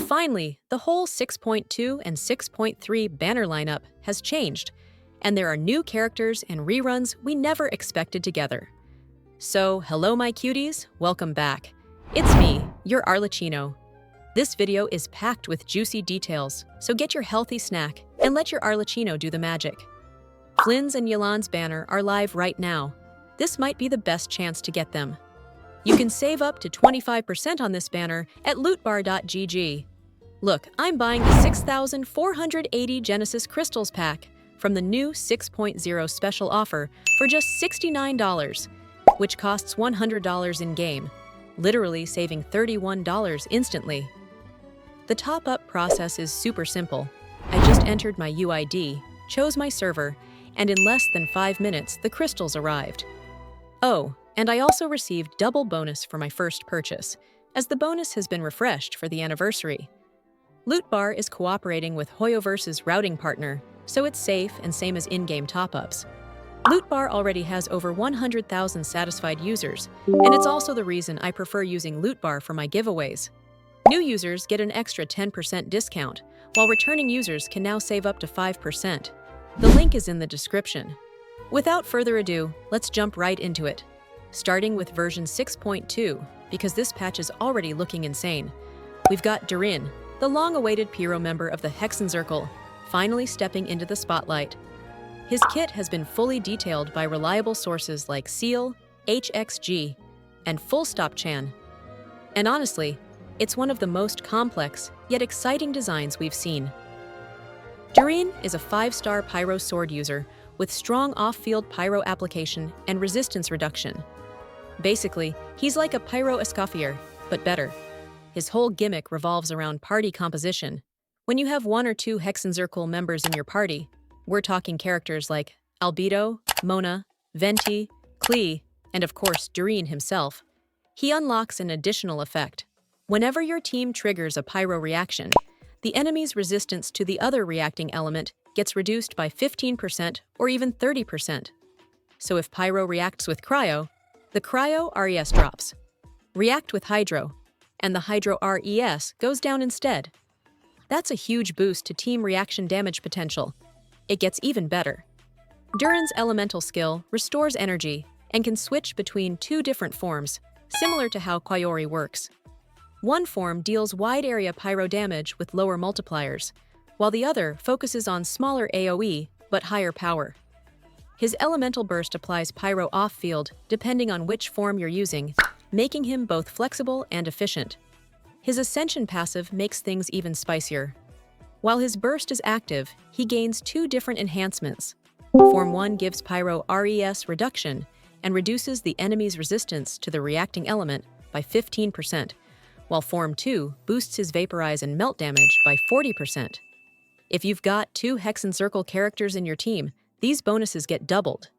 Finally, the whole 6.2 and 6.3 banner lineup has changed, and there are new characters and reruns we never expected together. So, hello my cuties, welcome back. It's me, your Arlecchino. This video is packed with juicy details, so get your healthy snack and let your Arlecchino do the magic. Flins and Yelan's banner are live right now. This might be the best chance to get them. You can save up to 25% on this banner at lootbar.gg. Look, I'm buying the 6,480 Genesis Crystals pack from the new 6.0 special offer for just $69, which costs $100 in-game, literally saving $31 instantly. The top-up process is super simple. I just entered my UID, chose my server, and in less than 5 minutes, the crystals arrived. Oh, and I also received double bonus for my first purchase, as the bonus has been refreshed for the anniversary. Lootbar is cooperating with Hoyoverse's routing partner, so it's safe and same as in-game top-ups. Lootbar already has over 100,000 satisfied users, and it's also the reason I prefer using Lootbar for my giveaways. New users get an extra 10% discount, while returning users can now save up to 5%. The link is in the description. Without further ado, let's jump right into it. Starting with version 6.2, because this patch is already looking insane. We've got Durin, the long-awaited Pyro member of the Hexenzirkel, finally stepping into the spotlight. His kit has been fully detailed by reliable sources like Seal, HXG, and FullStopChan. And honestly, it's one of the most complex, yet exciting designs we've seen. Durin is a 5-star Pyro sword user with strong off-field Pyro application and resistance reduction. Basically, he's like a Pyro Escoffier, but better. His whole gimmick revolves around party composition. When you have 1 or 2 Hexenzirkel members in your party, we're talking characters like Albedo, Mona, Venti, Klee, and of course Durin himself, he unlocks an additional effect. Whenever your team triggers a Pyro reaction, the enemy's resistance to the other reacting element gets reduced by 15% or even 30%. So if Pyro reacts with Cryo, the Cryo RES drops. React with Hydro, and the Hydro RES goes down instead. That's a huge boost to team reaction damage potential. It gets even better. Durin's elemental skill restores energy and can switch between 2 different forms, similar to how Kyori works. One form deals wide-area Pyro damage with lower multipliers, while the other focuses on smaller AoE but higher power. His elemental burst applies Pyro off-field depending on which form you're using, making him both flexible and efficient. His Ascension passive makes things even spicier. While his burst is active, he gains 2 different enhancements. Form 1 gives Pyro RES reduction and reduces the enemy's resistance to the reacting element by 15%, while Form 2 boosts his Vaporize and Melt damage by 40%. If you've got 2 Hexenzirkel characters in your team, these bonuses get doubled.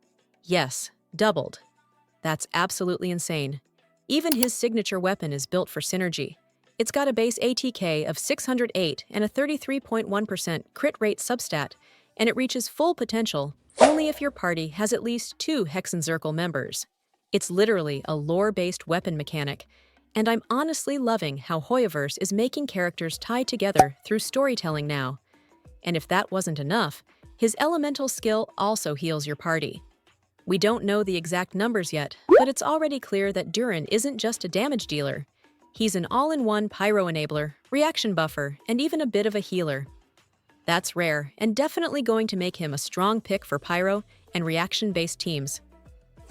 Yes, doubled. That's absolutely insane. Even his signature weapon is built for synergy. It's got a base ATK of 608 and a 33.1% crit rate substat, and it reaches full potential only if your party has at least 2 Hexenzirkel members. It's literally a lore-based weapon mechanic, and I'm honestly loving how Hoyoverse is making characters tie together through storytelling now. And if that wasn't enough, his elemental skill also heals your party. We don't know the exact numbers yet, but it's already clear that Durin isn't just a damage dealer. He's an all-in-one Pyro enabler, reaction buffer, and even a bit of a healer. That's rare, and definitely going to make him a strong pick for Pyro and reaction-based teams.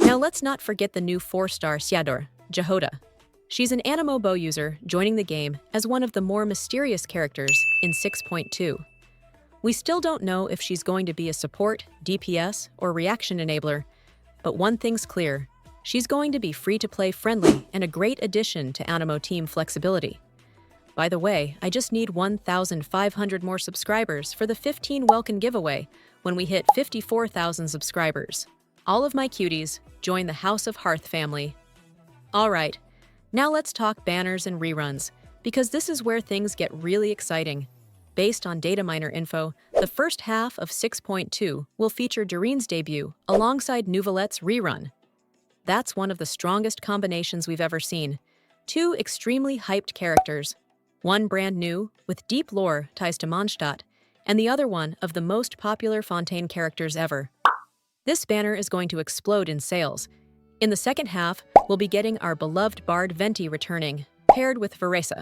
Now let's not forget the new 4-star Seador, Jehoda. She's an Animo bow user joining the game as one of the more mysterious characters in 6.2. We still don't know if she's going to be a support, DPS, or reaction enabler, but one thing's clear, she's going to be free-to-play friendly and a great addition to Animo team flexibility. By the way, I just need 1,500 more subscribers for the 15 Welkin giveaway when we hit 54,000 subscribers. All of my cuties, join the House of Hearth family. Alright, now let's talk banners and reruns, because this is where things get really exciting. Based on data miner info, the first half of 6.2 will feature Durin's debut alongside NEUVILLETTE's rerun. That's one of the strongest combinations we've ever seen. 2 extremely hyped characters. One brand new, with deep lore ties to Mondstadt, and the other one of the most popular Fontaine characters ever. This banner is going to explode in sales. In the second half, we'll be getting our beloved bard Venti returning, paired with Vaporize.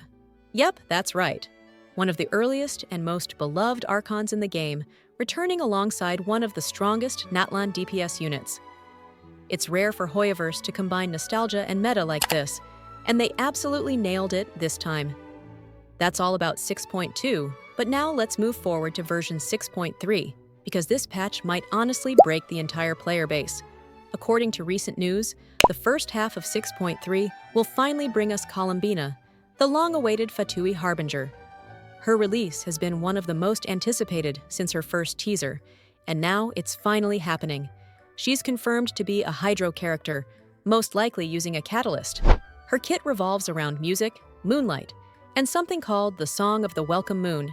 Yep, that's right. One of the earliest and most beloved archons in the game, returning alongside one of the strongest Natlan DPS units. It's rare for Hoyoverse to combine nostalgia and meta like this, and they absolutely nailed it this time. That's all about 6.2, but now let's move forward to version 6.3, because this patch might honestly break the entire player base. According to recent news, the first half of 6.3 will finally bring us Columbina, the long-awaited Fatui Harbinger. Her release has been one of the most anticipated since her first teaser, and now it's finally happening. She's confirmed to be a Hydro character, most likely using a catalyst. Her kit revolves around music, moonlight, and something called the Song of the Welcome Moon.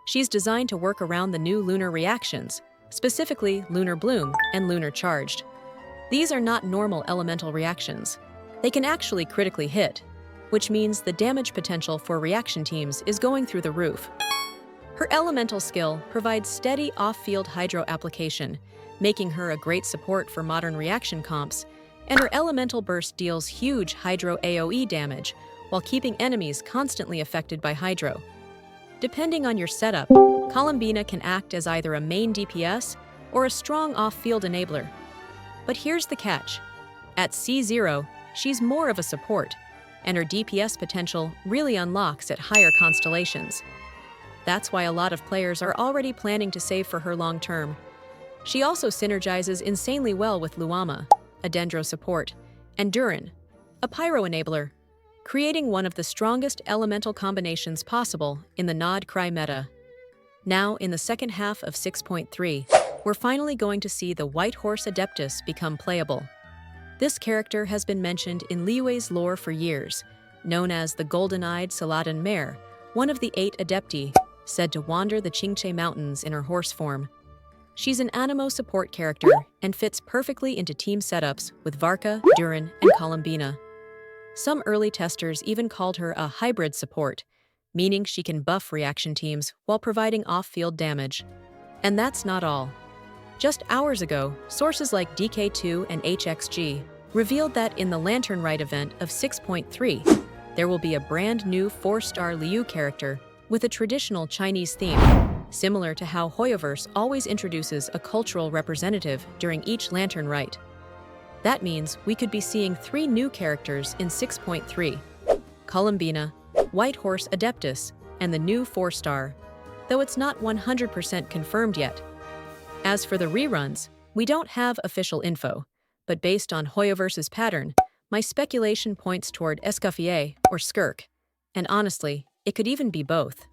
She's designed to work around the new lunar reactions, specifically Lunar Bloom and Lunar Charged. These are not normal elemental reactions. They can actually critically hit, which means the damage potential for reaction teams is going through the roof. Her elemental skill provides steady off-field hydro application, making her a great support for modern reaction comps, and her elemental burst deals huge hydro AoE damage while keeping enemies constantly affected by hydro. Depending on your setup, Columbina can act as either a main DPS or a strong off-field enabler. But here's the catch. At C0, she's more of a support, and her DPS potential really unlocks at higher constellations. That's why a lot of players are already planning to save for her long-term. She also synergizes insanely well with Luama, a Dendro support, and Durin, a Pyro enabler, creating one of the strongest elemental combinations possible in the nodkrai meta. Now, in the second half of 6.3, we're finally going to see the White Horse Adeptus become playable. This character has been mentioned in Liyue's lore for years, known as the Golden-Eyed Saladin Mare, one of the 8 Adepti, said to wander the Qingche Mountains in her horse form. She's an Anemo support character and fits perfectly into team setups with Varka, Durin, and Columbina. Some early testers even called her a hybrid support, meaning she can buff reaction teams while providing off-field damage. And that's not all. Just hours ago, sources like DK2 and HXG revealed that in the Lantern Rite event of 6.3, there will be a brand new 4-star Liu character with a traditional Chinese theme, similar to how Hoyoverse always introduces a cultural representative during each Lantern Rite. That means we could be seeing 3 new characters in 6.3, Columbina, White Horse Adeptus, and the new 4-star, though it's not 100% confirmed yet. As for the reruns, we don't have official info, but based on Hoyoverse's pattern, my speculation points toward Escoffier or SKIRK, and honestly, it could even be both.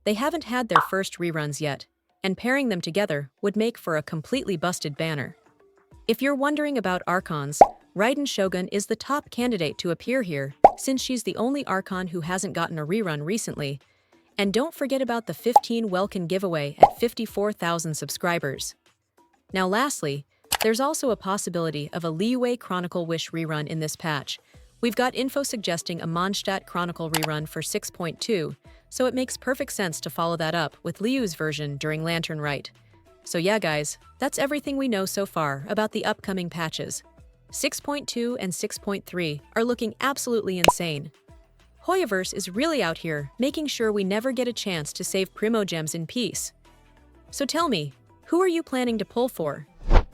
They haven't had their first reruns yet, and pairing them together would make for a completely busted banner. If you're wondering about Archons, Raiden Shogun is the top candidate to appear here, since she's the only Archon who hasn't gotten a rerun recently. And don't forget about the 15 Welkin giveaway at 54,000 subscribers. Now lastly, there's also a possibility of a Liyue Chronicle Wish rerun in this patch. We've got info suggesting a Mondstadt Chronicle rerun for 6.2, so it makes perfect sense to follow that up with Liyue's version during Lantern Rite. So yeah guys, that's everything we know so far about the upcoming patches. 6.2 and 6.3 are looking absolutely insane. Hoyoverse is really out here making sure we never get a chance to save Primogems in peace. So tell me, who are you planning to pull for?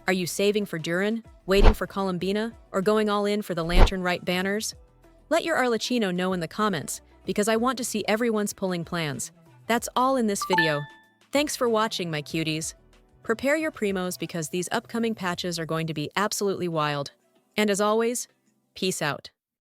Are you saving for Durin, waiting for Columbina, or going all in for the Lantern Rite banners? Let your Arlecchino know in the comments, because I want to see everyone's pulling plans. That's all in this video. Thanks for watching, my cuties. Prepare your primos because these upcoming patches are going to be absolutely wild. And as always, peace out.